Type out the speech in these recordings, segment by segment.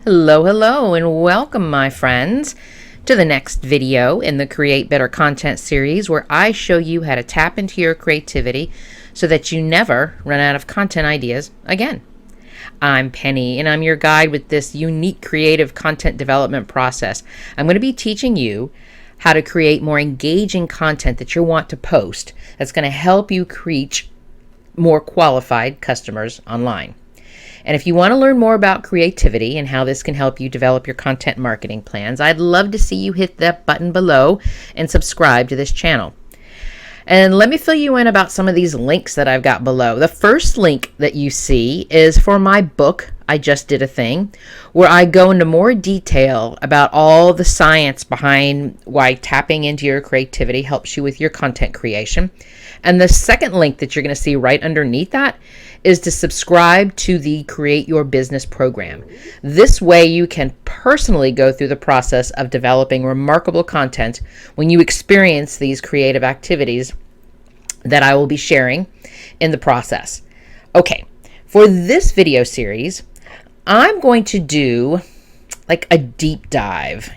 Hello, and welcome, my friends, to the next video in the Create Better Content series where I show you how to tap into your creativity so that you never run out of content ideas again. I'm Penny, and I'm your guide with this unique creative content development process. I'm going to be teaching you how to create more engaging content that you want to post that's going to help you reach more qualified customers online. And if you want to learn more about creativity and how this can help you develop your content marketing plans, I'd love to see you hit that button below and subscribe to this channel. And let me fill you in about some of these links that I've got below. The first link that you see is for my book, I Just Did a Thing, where I go into more detail about all the science behind why tapping into your creativity helps you with your content creation. And the second link that you're going to see right underneath that is to subscribe to the Create Your Business program. This way you can personally go through the process of developing remarkable content when you experience these creative activities that I will be sharing in the process. Okay, for this video series, I'm going to do like a deep dive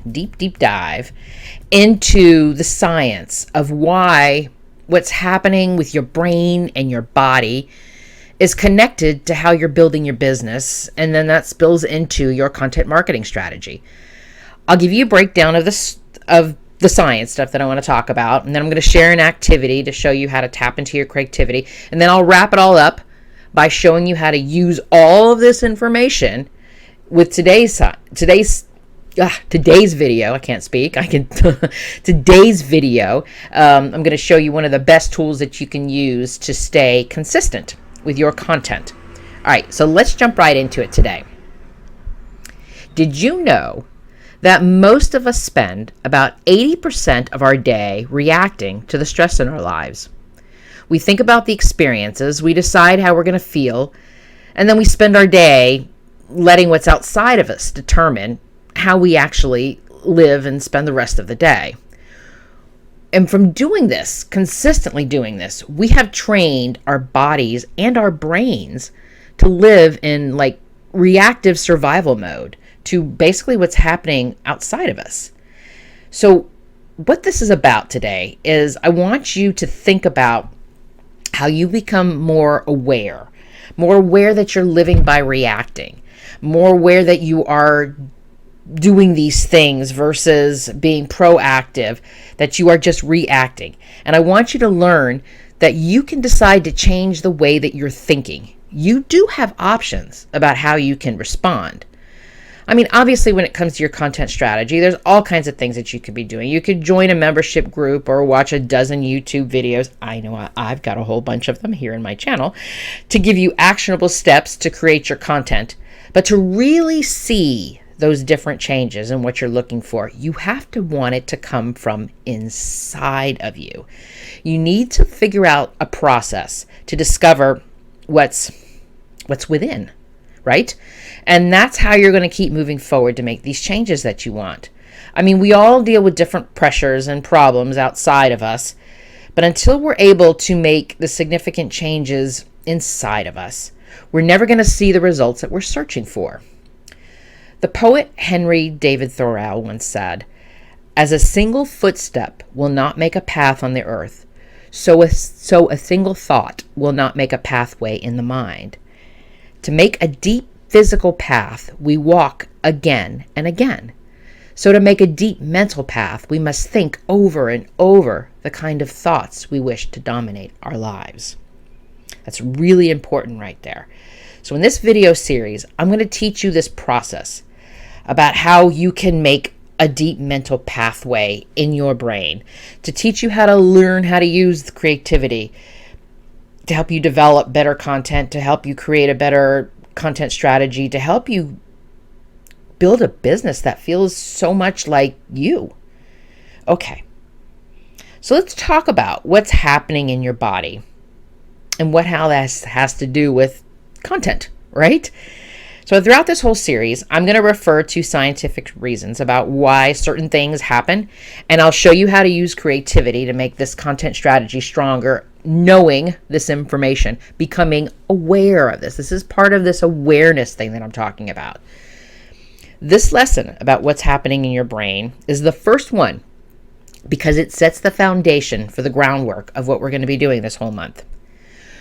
into the science of why what's happening with your brain and your body is connected to how you're building your business, and then that spills into your content marketing strategy. I'll give you a breakdown of the science stuff that I want to talk about, and then I'm going to share an activity to show you how to tap into your creativity, and then I'll wrap it all up by showing you how to use all of this information with today's video. Today's video, I'm going to show you one of the best tools that you can use to stay consistent with your content. All right, so let's jump right into it today. Did you know that most of us spend about 80% of our day reacting to the stress in our lives? We think about the experiences, we decide how we're going to feel, and then we spend our day letting what's outside of us determine how we actually live and spend the rest of the day. And from doing this, consistently doing this, we have trained our bodies and our brains to live in like reactive survival mode to basically what's happening outside of us. So what this is about today is I want you to think about how you become more aware that you're living by reacting, more aware that you are doing these things versus being proactive, that you are just reacting. And I want you to learn that you can decide to change the way that you're thinking. You do have options about how you can respond. I mean, obviously, when it comes to your content strategy, there's all kinds of things that you could be doing. You could join a membership group or watch a dozen YouTube videos. I know I've got a whole bunch of them here in my channel to give you actionable steps to create your content. But to really see those different changes and what you're looking for, you have to want it to come from inside of you. You need to figure out a process to discover what's within, right? And that's how you're going to keep moving forward to make these changes that you want. I mean, we all deal with different pressures and problems outside of us, but until we're able to make the significant changes inside of us, we're never going to see the results that we're searching for. The poet Henry David Thoreau once said, "As a single footstep will not make a path on the earth, so a single thought will not make a pathway in the mind. To make a deep physical path, we walk again and again. So to make a deep mental path, we must think over and over the kind of thoughts we wish to dominate our lives." That's really important right there. So in this video series, I'm going to teach you this process about how you can make a deep mental pathway in your brain, to teach you how to learn how to use the creativity, to help you develop better content, to help you create a better content strategy, to help you build a business that feels so much like you. Okay, so let's talk about what's happening in your body and how that has to do with content, right? So throughout this whole series, I'm going to refer to scientific reasons about why certain things happen, and I'll show you how to use creativity to make this content strategy stronger, knowing this information, becoming aware of this. This is part of this awareness thing that I'm talking about. This lesson about what's happening in your brain is the first one because it sets the foundation for the groundwork of what we're going to be doing this whole month.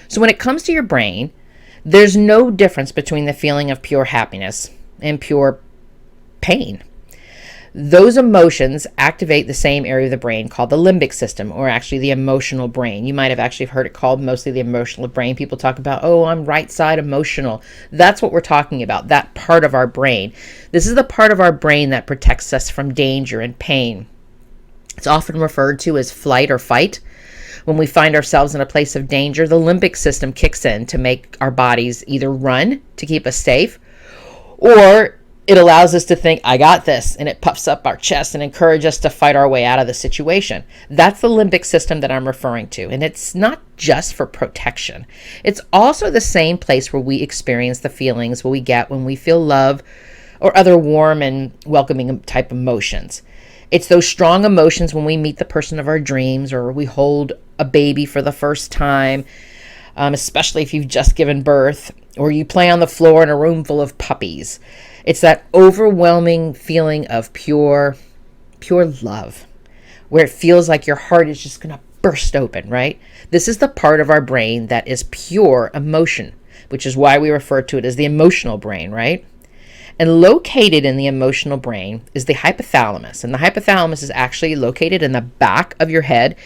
So when it comes to your brain, there's no difference between the feeling of pure happiness and pure pain. Those emotions activate the same area of the brain called the limbic system, or actually the emotional brain. You might have actually heard it called mostly the emotional brain. People talk about, oh, I'm right side emotional. That's what we're talking about, that part of our brain. This is the part of our brain that protects us from danger and pain. It's often referred to as flight or fight. When we find ourselves in a place of danger, the limbic system kicks in to make our bodies either run to keep us safe, or it allows us to think, I got this, and it puffs up our chest and encourages us to fight our way out of the situation. That's the limbic system that I'm referring to, and it's not just for protection. It's also the same place where we experience the feelings we get when we feel love or other warm and welcoming type emotions. It's those strong emotions when we meet the person of our dreams, or we hold a baby for the first time, especially if you've just given birth, or you play on the floor in a room full of puppies. It's that overwhelming feeling of pure love, where it feels like your heart is just going to burst open, right? This is the part of our brain that is pure emotion, which is why we refer to it as the emotional brain, right? And located in the emotional brain is the hypothalamus. And the hypothalamus is actually located in the back of your head.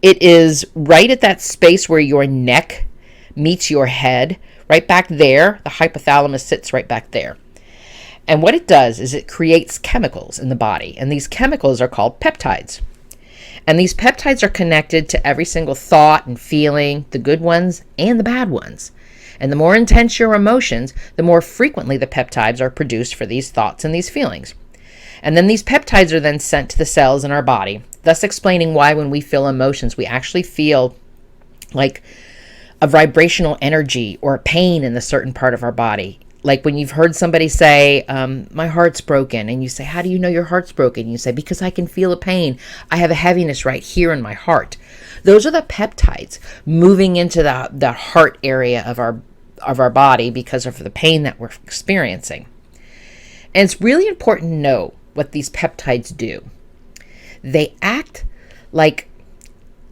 It is right at that space where your neck meets your head. Right back there, the hypothalamus sits right back there. And what it does is it creates chemicals in the body. And these chemicals are called peptides. And these peptides are connected to every single thought and feeling, the good ones and the bad ones. And the more intense your emotions, the more frequently the peptides are produced for these thoughts and these feelings. And then these peptides are then sent to the cells in our body, thus explaining why when we feel emotions, we actually feel like a vibrational energy or a pain in a certain part of our body. Like when you've heard somebody say, my heart's broken, and you say, how do you know your heart's broken? You say, because I can feel a pain. I have a heaviness right here in my heart. Those are the peptides moving into the heart area of our body because of the pain that we're experiencing. And it's really important to know what these peptides do. They act like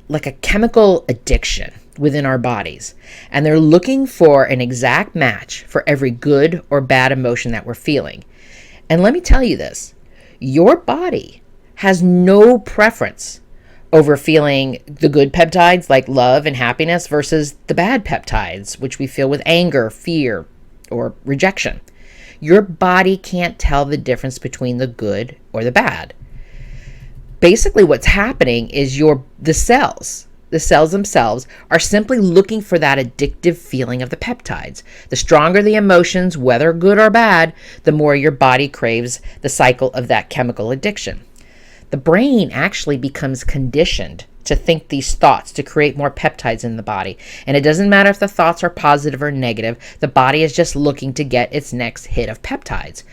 a chemical addiction within our bodies, and they're looking for an exact match for every good or bad emotion that we're feeling. And let me tell you this, your body has no preference over feeling the good peptides like love and happiness versus the bad peptides, which we feel with anger, fear, or rejection. Your body can't tell the difference between the good or the bad. Basically, what's happening is the cells themselves are simply looking for that addictive feeling of the peptides. The stronger the emotions, whether good or bad, the more your body craves the cycle of that chemical addiction. The brain actually becomes conditioned to think these thoughts to create more peptides in the body. And it doesn't matter if the thoughts are positive or negative, the body is just looking to get its next hit of peptides.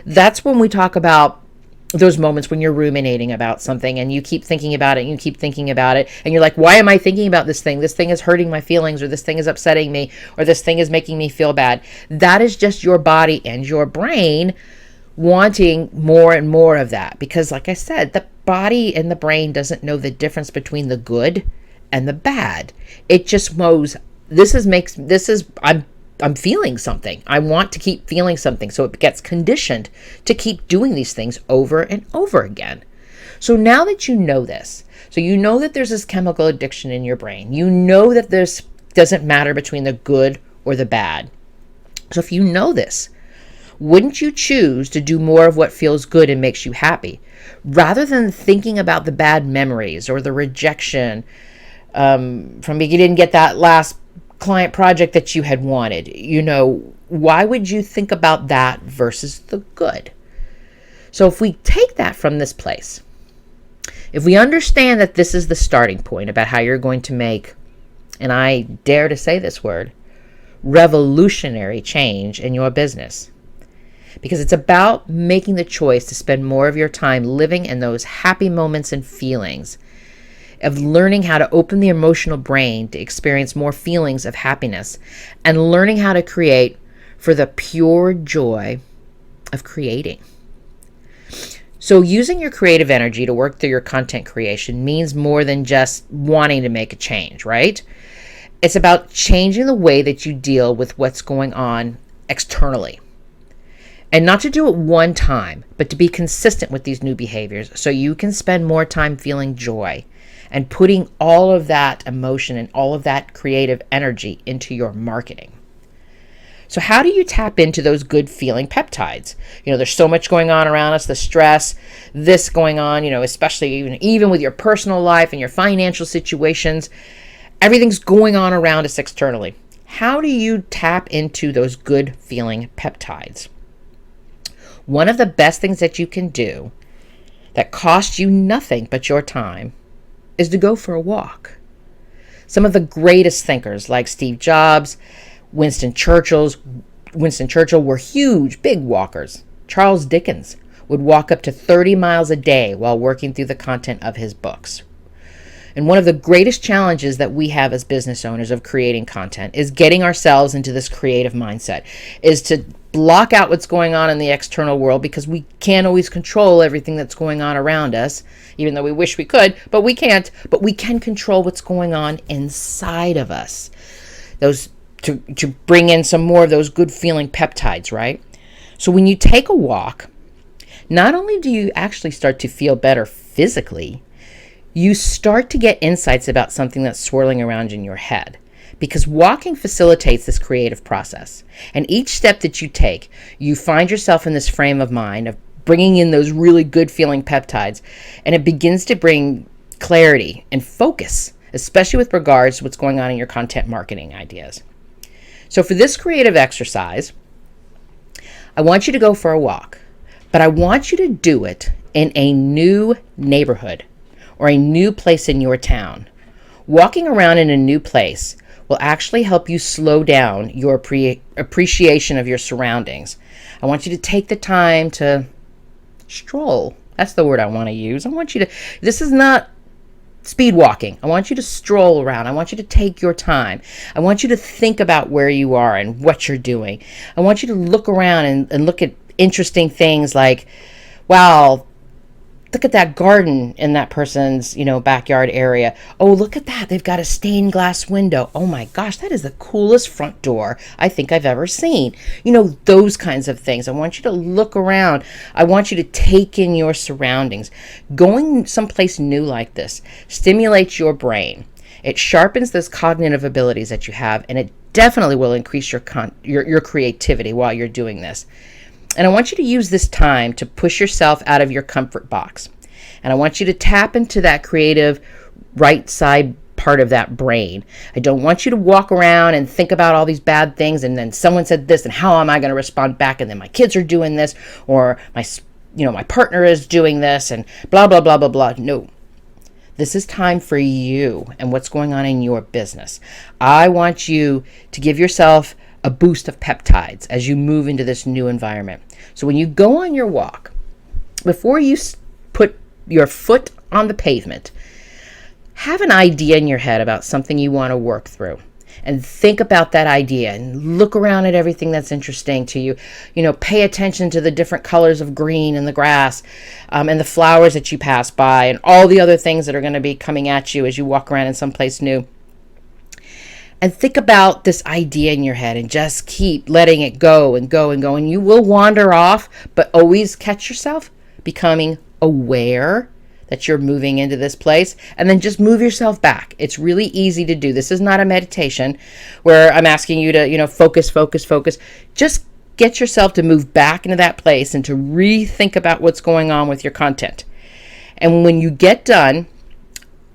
That's when we talk about those moments when you're ruminating about something and you keep thinking about it and you keep thinking about it and you're like, why am I thinking about this thing? This thing is hurting my feelings, or this thing is upsetting me, or this thing is making me feel bad. That is just your body and your brain wanting more and more of that, because like I said, the body and the brain doesn't know the difference between the good and the bad. It just knows I'm feeling something. I want to keep feeling something. So it gets conditioned to keep doing these things over and over again. So now that you know this, so you know that there's this chemical addiction in your brain, you know that this doesn't matter between the good or the bad. So if you know this, wouldn't you choose to do more of what feels good and makes you happy, rather than thinking about the bad memories or the rejection from you didn't get that last client project that you had wanted? Why would you think about that versus the good? So if we take that from this place, if we understand that this is the starting point about how you're going to make, and I dare to say this word, revolutionary change in your business, because it's about making the choice to spend more of your time living in those happy moments and feelings, of learning how to open the emotional brain to experience more feelings of happiness, and learning how to create for the pure joy of creating. So using your creative energy to work through your content creation means more than just wanting to make a change, right? It's about changing the way that you deal with what's going on externally. And not to do it one time, but to be consistent with these new behaviors so you can spend more time feeling joy and putting all of that emotion and all of that creative energy into your marketing. So how do you tap into those good feeling peptides? There's so much going on around us, the stress, this going on, especially even with your personal life and your financial situations. Everything's going on around us externally. How do you tap into those good feeling peptides? One of the best things that you can do that costs you nothing but your time is to go for a walk. Some of the greatest thinkers like Steve Jobs, Winston Churchill were huge, big walkers. Charles Dickens would walk up to 30 miles a day while working through the content of his books. And one of the greatest challenges that we have as business owners of creating content is getting ourselves into this creative mindset, is to block out what's going on in the external world, because we can't always control everything that's going on around us, even though we wish we could, but we can't. But we can control what's going on inside of us. To bring in some more of those good feeling peptides, right? So when you take a walk, not only do you actually start to feel better physically, you start to get insights about something that's swirling around in your head, because walking facilitates this creative process. And each step that you take, you find yourself in this frame of mind of bringing in those really good feeling peptides, and it begins to bring clarity and focus, especially with regards to what's going on in your content marketing ideas. So for this creative exercise, I want you to go for a walk, but I want you to do it in a new neighborhood or a new place in your town. Walking around in a new place will actually help you slow down your appreciation of your surroundings. I want you to take the time to stroll. That's the word I want to use. This is not speed walking. I want you to stroll around. I want you to take your time. I want you to think about where you are and what you're doing. I want you to look around and look at interesting things like, wow, look at that garden in that person's, backyard area. Oh, look at that. They've got a stained glass window. Oh my gosh, that is the coolest front door I think I've ever seen. Those kinds of things. I want you to look around. I want you to take in your surroundings. Going someplace new like this stimulates your brain. It sharpens those cognitive abilities that you have, and it definitely will increase your creativity while you're doing this. And I want you to use this time to push yourself out of your comfort box. And I want you to tap into that creative right side part of that brain. I don't want you to walk around and think about all these bad things, and then someone said this, and how am I going to respond back? And then my kids are doing this, or my partner is doing this, and blah, blah, blah, blah, blah. No. This is time for you and what's going on in your business. I want you to give yourself a boost of peptides as you move into this new environment. So when you go on your walk, before you put your foot on the pavement, have an idea in your head about something you want to work through, and think about that idea and look around at everything that's interesting to you. Pay attention to the different colors of green in the grass, and the flowers that you pass by, and all the other things that are going to be coming at you as you walk around in someplace new. And think about this idea in your head and just keep letting it go and go and go. And you will wander off, but always catch yourself becoming aware that you're moving into this place, and then just move yourself back. It's really easy to do. This is not a meditation where I'm asking you to, focus. Just get yourself to move back into that place and to rethink about what's going on with your content. And when you get done,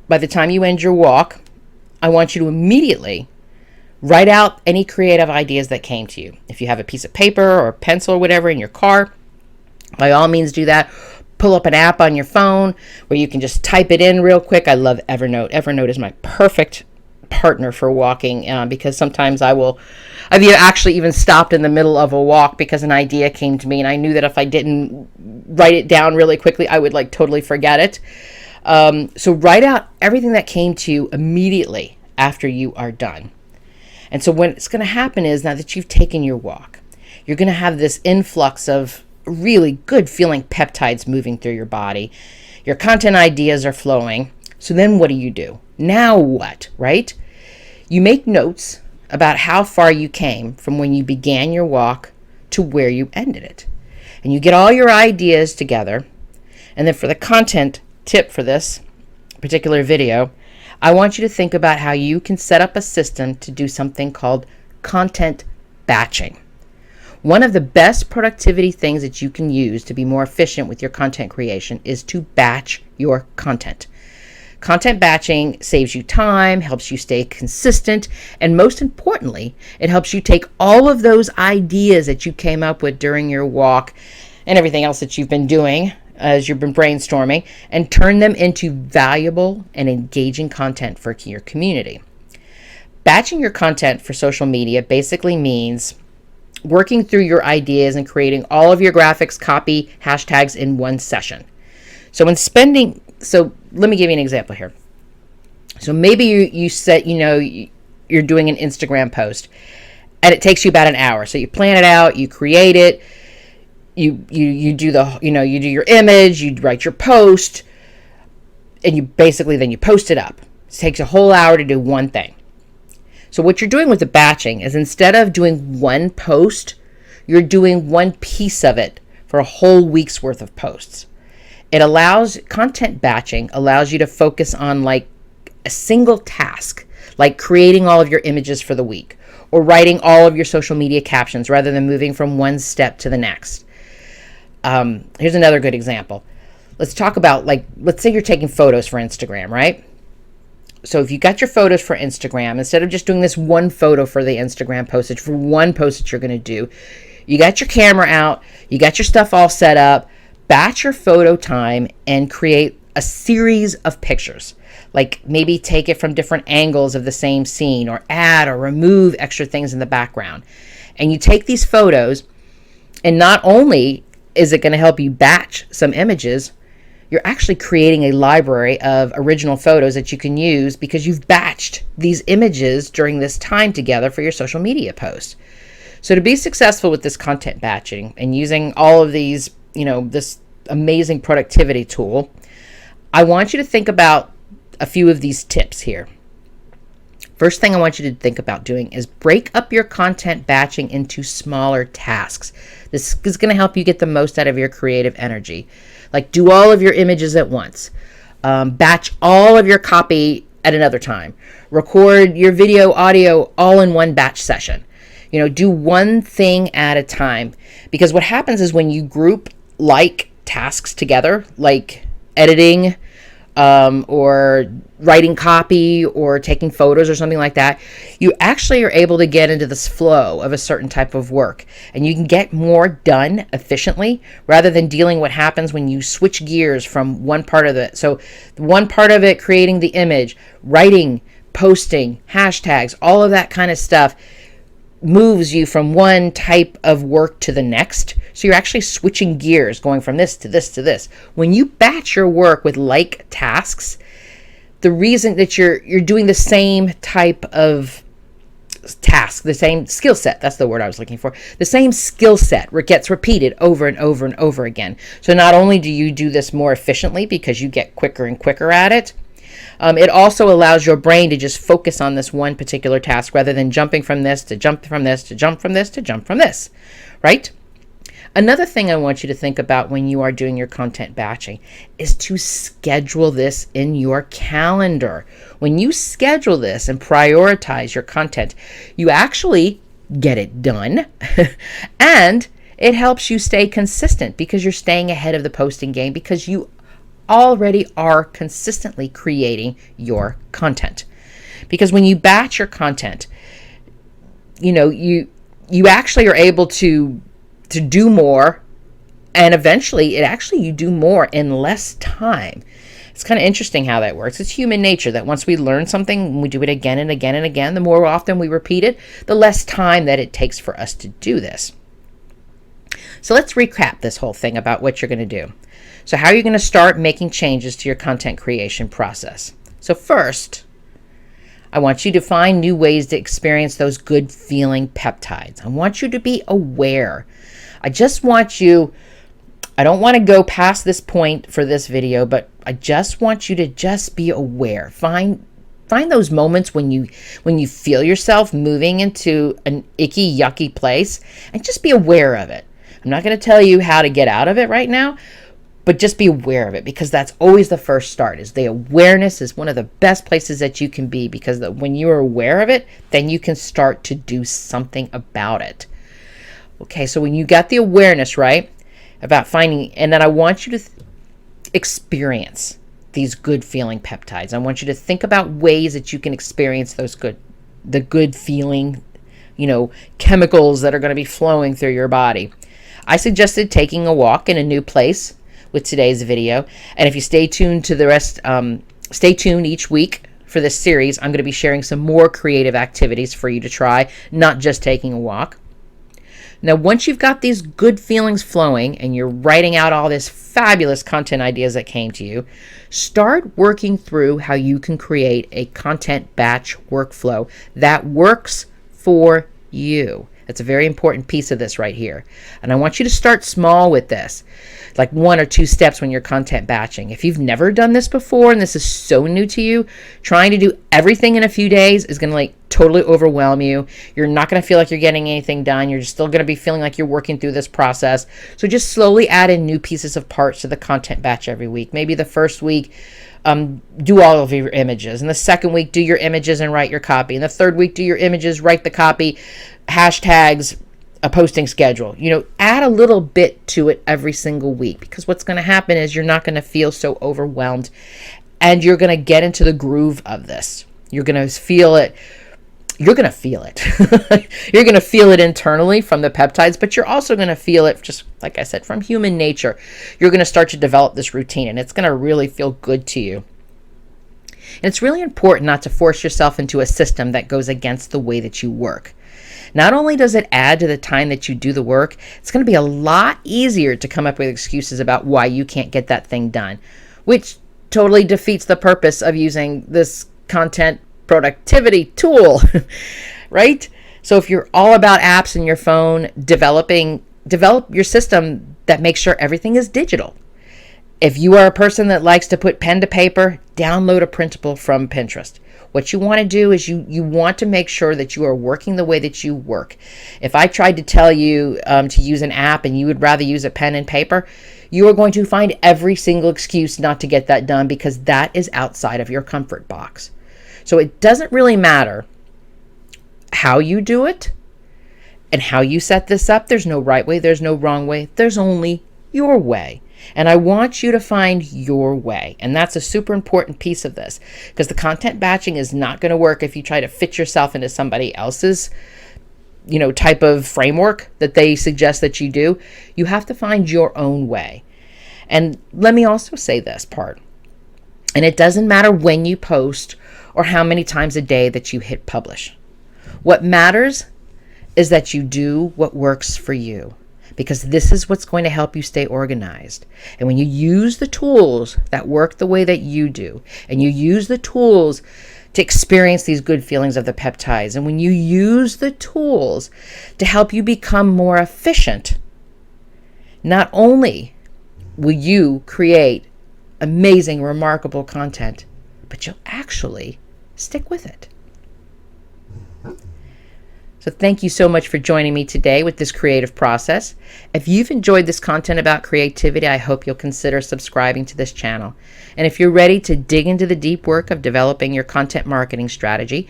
by the time you end your walk, I want you to immediately write out any creative ideas that came to you. If you have a piece of paper or a pencil or whatever in your car, by all means do that. Pull up an app on your phone where you can just type it in real quick. I love Evernote. Evernote is my perfect partner for walking, because sometimes I've actually even stopped in the middle of a walk because an idea came to me, and I knew that if I didn't write it down really quickly, I would totally forget it. So write out everything that came to you immediately after you are done. And so what's going to happen is, now that you've taken your walk, you're going to have this influx of really good feeling peptides moving through your body. Your content ideas are flowing. So then what do? Now what, right? You make notes about how far you came from when you began your walk to where you ended it. And you get all your ideas together. And then for the content tip for this particular video, I want you to think about how you can set up a system to do something called content batching. One of the best productivity things that you can use to be more efficient with your content creation is to batch your content. Content batching saves you time, helps you stay consistent, and most importantly, it helps you take all of those ideas that you came up with during your walk and everything else that you've been doing as you've been brainstorming and turn them into valuable and engaging content for your community. Batching your content for social media basically means working through your ideas and creating all of your graphics, copy, hashtags in one session. So let me give you an example here. So maybe you set, you're doing an Instagram post and it takes you about an hour. So you plan it out, you create it, you do you do your image, you write your post, and then you post it up. It takes a whole hour to do one thing. So what you're doing with the batching is instead of doing one post, you're doing one piece of it for a whole week's worth of posts. Content batching allows you to focus on like a single task, like creating all of your images for the week or writing all of your social media captions rather than moving from one step to the next. Here's another good example. Let's talk about, let's say you're taking photos for Instagram, right? So if you got your photos for Instagram, instead of just doing this one photo for the Instagram postage, for one post that you're going to do, you got your camera out, you got your stuff all set up, batch your photo time and create a series of pictures. Like maybe take it from different angles of the same scene or add or remove extra things in the background. And you take these photos and not only is it going to help you batch some images, you're actually creating a library of original photos that you can use because you've batched these images during this time together for your social media post. So to be successful with this content batching and using all of these, this amazing productivity tool, I want you to think about a few of these tips here. First thing I want you to think about doing is break up your content batching into smaller tasks. This is going to help you get the most out of your creative energy. Like do all of your images at once. Batch all of your copy at another time. Record your video, audio all in one batch session. Do one thing at a time. Because what happens is when you group tasks together, like editing or writing copy or taking photos or something like that, you actually are able to get into this flow of a certain type of work and you can get more done efficiently rather than dealing what happens when you switch gears from one part of it. So one part of it, creating the image, writing, posting, hashtags, all of that kind of stuff moves you from one type of work to the next. So you're actually switching gears, going from this to this to this. When you batch your work with like tasks, the reason that you're doing the same type of task, the same skill set, that's the word I was looking for, the same skill set gets repeated over and over and over again. So not only do you do this more efficiently because you get quicker and quicker at it, it also allows your brain to just focus on this one particular task rather than jumping from this to jump from this to jump from this to jump from this, right? Another thing I want you to think about when you are doing your content batching is to schedule this in your calendar. When you schedule this and prioritize your content, you actually get it done and it helps you stay consistent because you're staying ahead of the posting game because you already are consistently creating your content. Because when you batch your content, you actually are able to do more, and eventually you do more in less time. It's kind of interesting how that works. It's human nature that once we learn something, we do it again and again and again. The more often we repeat it, the less time that it takes for us to do this. So let's recap this whole thing about what you're going to do. So how are you going to start making changes to your content creation process? So first, I want you to find new ways to experience those good feeling peptides. I want you to be aware. I just want you I don't want to go past this point for this video, but I just want you to just be aware. Find those moments when you feel yourself moving into an icky, yucky place, and just be aware of it. I'm not going to tell you how to get out of it right now, but just be aware of it, because that's always the first start. Is the awareness is one of the best places that you can be, because when you are aware of it, then you can start to do something about it. Okay, so when you got the awareness, right, about finding, and then I want you to experience these good feeling peptides. I want you to think about ways that you can experience the good feeling, chemicals that are going to be flowing through your body. I suggested taking a walk in a new place with today's video. And if you stay tuned to the rest, stay tuned each week for this series. I'm going to be sharing some more creative activities for you to try, not just taking a walk. Now, once you've got these good feelings flowing and you're writing out all this fabulous content ideas that came to you, start working through how you can create a content batch workflow that works for you. That's a very important piece of this right here. And I want you to start small with this, like 1 or 2 steps when you're content batching. If you've never done this before and this is so new to you, trying to do everything in a few days is going to totally overwhelm you. You're not going to feel like you're getting anything done. You're still going to be feeling like you're working through this process. So just slowly add in new pieces of parts to the content batch every week. Maybe the first week, do all of your images. And the second week, do your images and write your copy. And the third week, do your images, write the copy, hashtags, a posting schedule. Add a little bit to it every single week, because what's going to happen is you're not going to feel so overwhelmed, and you're going to get into the groove of this. You're going to feel it. You're going to feel it. You're going to feel it internally from the peptides, but you're also going to feel it, just like I said, from human nature. You're going to start to develop this routine, and it's going to really feel good to you. And it's really important not to force yourself into a system that goes against the way that you work. Not only does it add to the time that you do the work, it's going to be a lot easier to come up with excuses about why you can't get that thing done, which totally defeats the purpose of using this content productivity tool, right? So if you're all about apps in your phone, develop your system that makes sure everything is digital. If you are a person that likes to put pen to paper, download a printable from Pinterest. What you want to do is you want to make sure that you are working the way that you work. If I tried to tell you to use an app and you would rather use a pen and paper, you are going to find every single excuse not to get that done, because that is outside of your comfort box. So it doesn't really matter how you do it and how you set this up. There's no right way. There's no wrong way. There's only your way. And I want you to find your way. And that's a super important piece of this, because the content batching is not going to work if you try to fit yourself into somebody else's, type of framework that they suggest that you do. You have to find your own way. And let me also say this part. And it doesn't matter when you post or how many times a day that you hit publish. What matters is that you do what works for you, because this is what's going to help you stay organized. And when you use the tools that work the way that you do, and you use the tools to experience these good feelings of the peptides, and when you use the tools to help you become more efficient, not only will you create amazing, remarkable content, but you'll actually stick with it. So thank you so much for joining me today with this creative process. If you've enjoyed this content about creativity, I hope you'll consider subscribing to this channel. And if you're ready to dig into the deep work of developing your content marketing strategy,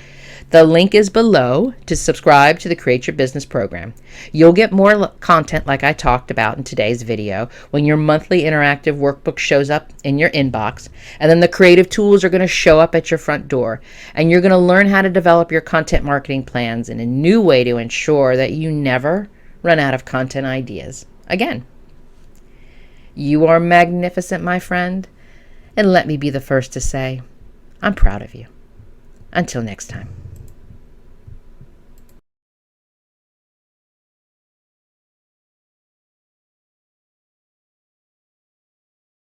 the link is below to subscribe to the Create Your Business program. You'll get more content like I talked about in today's video when your monthly interactive workbook shows up in your inbox, and then the creative tools are going to show up at your front door, and you're going to learn how to develop your content marketing plans in a new way to ensure that you never run out of content ideas again. You are magnificent, my friend, and let me be the first to say, I'm proud of you. Until next time.